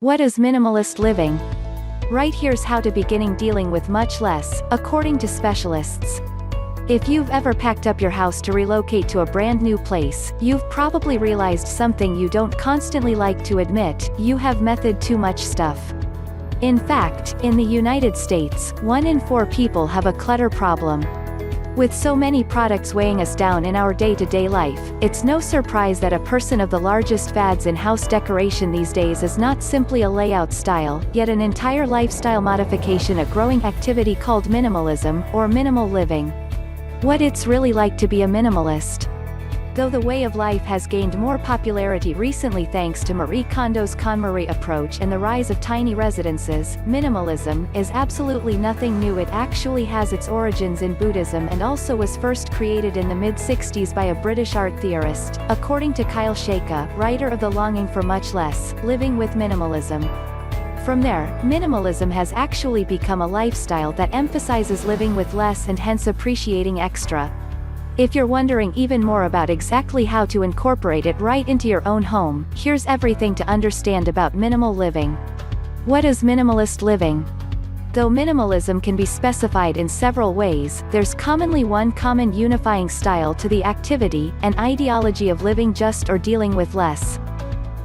What is minimalist living? Right here's how to beginning dealing with much less, according to specialists. If you've ever packed up your house to relocate to a brand new place, you've probably realized something you don't constantly like to admit: you have method too much stuff. In fact, in the United States, 1 in 4 people have a clutter problem. With so many products weighing us down in our day-to-day life, it's no surprise that a person of the largest fads in house decoration these days is not simply a layout style, yet an entire lifestyle modification, a growing activity called minimalism, or minimal living. What it's really like to be a minimalist. Though the way of life has gained more popularity recently thanks to Marie Kondo's KonMari approach and the rise of tiny residences, minimalism is absolutely nothing new. It actually has its origins in Buddhism and also was first created in the mid-60s by a British art theorist, according to Kyle Sheikha, writer of The Longing for Much Less, Living with Minimalism. From there, minimalism has actually become a lifestyle that emphasizes living with less and hence appreciating extra. If you're wondering even more about exactly how to incorporate it right into your own home, here's everything to understand about minimal living. What is minimalist living? Though minimalism can be specified in several ways, there's commonly one common unifying style to the activity, an ideology of living just or dealing with less.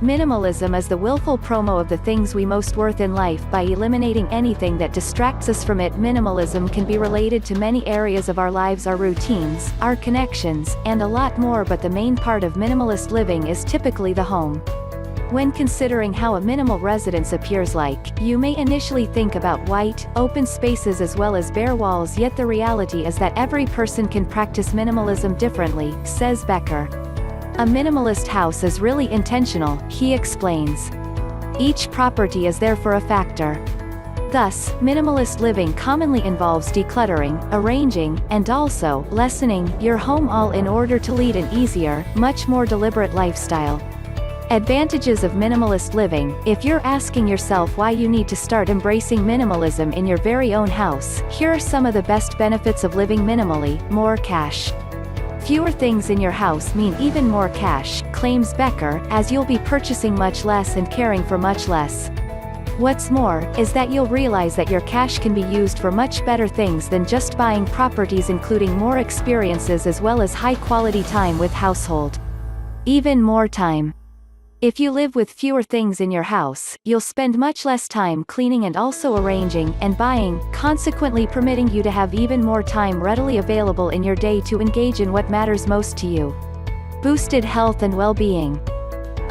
Minimalism is the willful promo of the things we most worth in life by eliminating anything that distracts us from it. Minimalism can be related to many areas of our lives, our routines, our connections, and a lot more, but the main part of minimalist living is typically the home. When considering how a minimal residence appears like, you may initially think about white, open spaces as well as bare walls, yet the reality is that every person can practice minimalism differently, says Becker. A minimalist house is really intentional, he explains. Each property is there for a factor. Thus, minimalist living commonly involves decluttering, arranging, and also lessening your home, all in order to lead an easier, much more deliberate lifestyle. Advantages of minimalist living. If you're asking yourself why you need to start embracing minimalism in your very own house, here are some of the best benefits of living minimally: more cash. Fewer things in your house mean even more cash, claims Becker, as you'll be purchasing much less and caring for much less. What's more, is that you'll realize that your cash can be used for much better things than just buying properties, including more experiences as well as high-quality time with household. Even more time. If you live with fewer things in your house, you'll spend much less time cleaning and also arranging and buying, consequently permitting you to have even more time readily available in your day to engage in what matters most to you. Boosted health and well-being.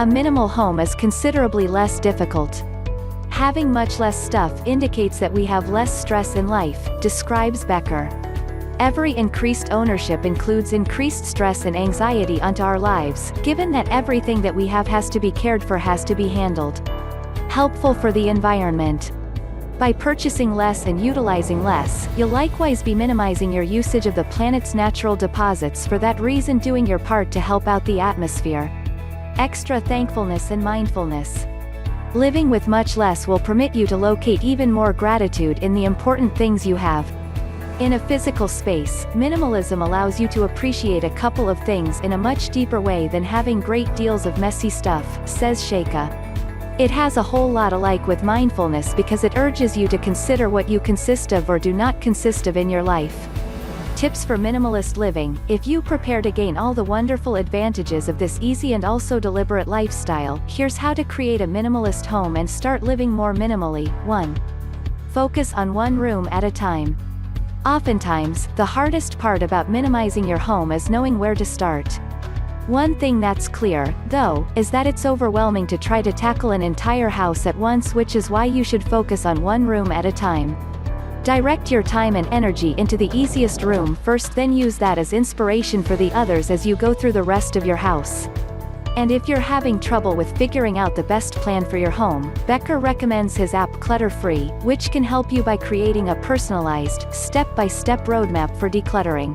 A minimal home is considerably less difficult. Having much less stuff indicates that we have less stress in life, describes Becker. Every increased ownership includes increased stress and anxiety onto our lives, given that everything that we have has to be cared for, has to be handled. Helpful for the environment. By purchasing less and utilizing less, you'll likewise be minimizing your usage of the planet's natural deposits, for that reason doing your part to help out the atmosphere. Extra thankfulness and mindfulness. Living with much less will permit you to locate even more gratitude in the important things you have. In a physical space, minimalism allows you to appreciate a couple of things in a much deeper way than having great deals of messy stuff, says Sheikha. It has a whole lot alike with mindfulness because it urges you to consider what you consist of or do not consist of in your life. Tips for minimalist living. If you prepare to gain all the wonderful advantages of this easy and also deliberate lifestyle, here's how to create a minimalist home and start living more minimally. 1. Focus on one room at a time. Oftentimes, the hardest part about minimizing your home is knowing where to start. One thing that's clear, though, is that it's overwhelming to try to tackle an entire house at once, which is why you should focus on one room at a time. Direct your time and energy into the easiest room first, then use that as inspiration for the others as you go through the rest of your house. And if you're having trouble with figuring out the best plan for your home, Becker recommends his app Clutter Free, which can help you by creating a personalized, step-by-step roadmap for decluttering.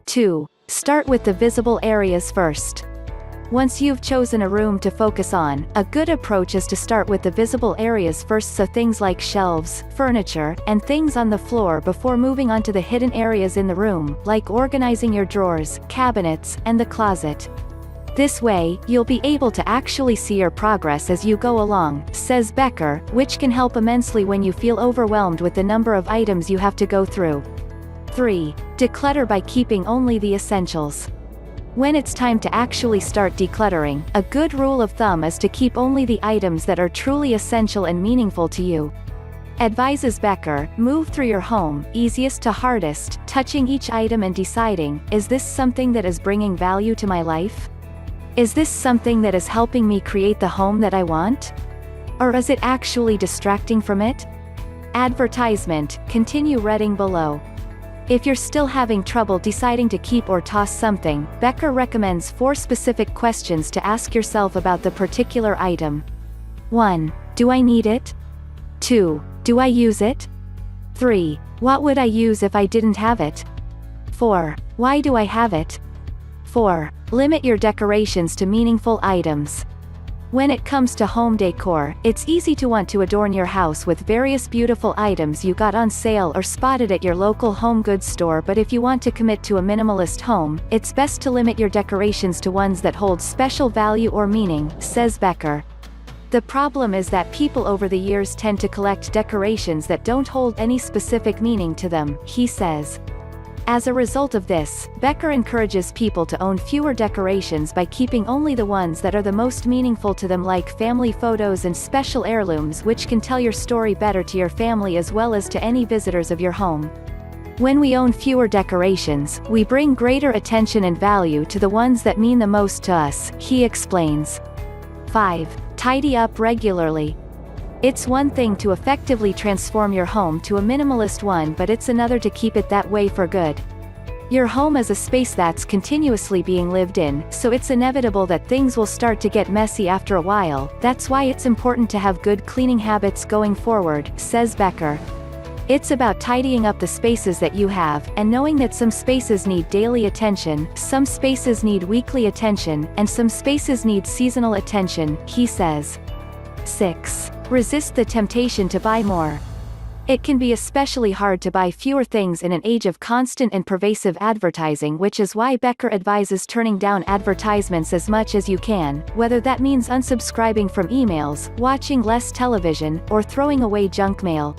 2. Start with the visible areas first. Once you've chosen a room to focus on, a good approach is to start with the visible areas first, so things like shelves, furniture, and things on the floor, before moving on to the hidden areas in the room, like organizing your drawers, cabinets, and the closet. This way, you'll be able to actually see your progress as you go along, says Becker, which can help immensely when you feel overwhelmed with the number of items you have to go through. 3. Declutter by keeping only the essentials. When it's time to actually start decluttering, a good rule of thumb is to keep only the items that are truly essential and meaningful to you. Advises Becker, move through your home, easiest to hardest, touching each item and deciding, is this something that is bringing value to my life? Is this something that is helping me create the home that I want? Or is it actually distracting from it? Advertisement, continue reading below. If you're still having trouble deciding to keep or toss something, Becker recommends 4 specific questions to ask yourself about the particular item. 1. Do I need it? 2. Do I use it? 3. What would I use if I didn't have it? 4. Why do I have it? 4. Limit your decorations to meaningful items. When it comes to home decor, it's easy to want to adorn your house with various beautiful items you got on sale or spotted at your local home goods store, but if you want to commit to a minimalist home, it's best to limit your decorations to ones that hold special value or meaning, says Becker. The problem is that people over the years tend to collect decorations that don't hold any specific meaning to them, he says. As a result of this, Becker encourages people to own fewer decorations by keeping only the ones that are the most meaningful to them, like family photos and special heirlooms which can tell your story better to your family as well as to any visitors of your home. When we own fewer decorations, we bring greater attention and value to the ones that mean the most to us, he explains. 5. Tidy up regularly. It's one thing to effectively transform your home to a minimalist one, but it's another to keep it that way for good. Your home is a space that's continuously being lived in, so it's inevitable that things will start to get messy after a while. That's why it's important to have good cleaning habits going forward, says Becker. It's about tidying up the spaces that you have, and knowing that some spaces need daily attention, some spaces need weekly attention, and some spaces need seasonal attention, he says. 6. Resist the temptation to buy more. It can be especially hard to buy fewer things in an age of constant and pervasive advertising, which is why Becker advises turning down advertisements as much as you can, whether that means unsubscribing from emails, watching less television, or throwing away junk mail.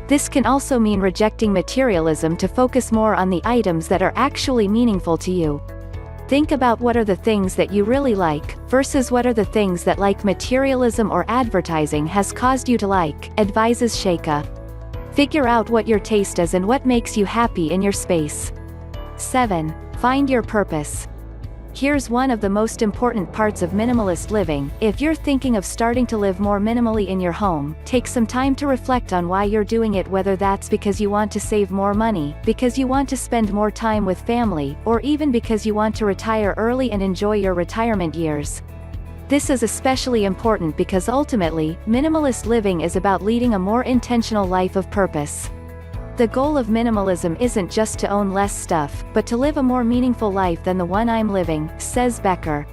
This can also mean rejecting materialism to focus more on the items that are actually meaningful to you. Think about what are the things that you really like, versus what are the things that, like materialism or advertising, has caused you to like, advises Sheikha. Figure out what your taste is and what makes you happy in your space. 7. Find your purpose. Here's one of the most important parts of minimalist living. If you're thinking of starting to live more minimally in your home, take some time to reflect on why you're doing it, whether that's because you want to save more money, because you want to spend more time with family, or even because you want to retire early and enjoy your retirement years. This is especially important because ultimately, minimalist living is about leading a more intentional life of purpose. The goal of minimalism isn't just to own less stuff, but to live a more meaningful life than the one I'm living, says Becker.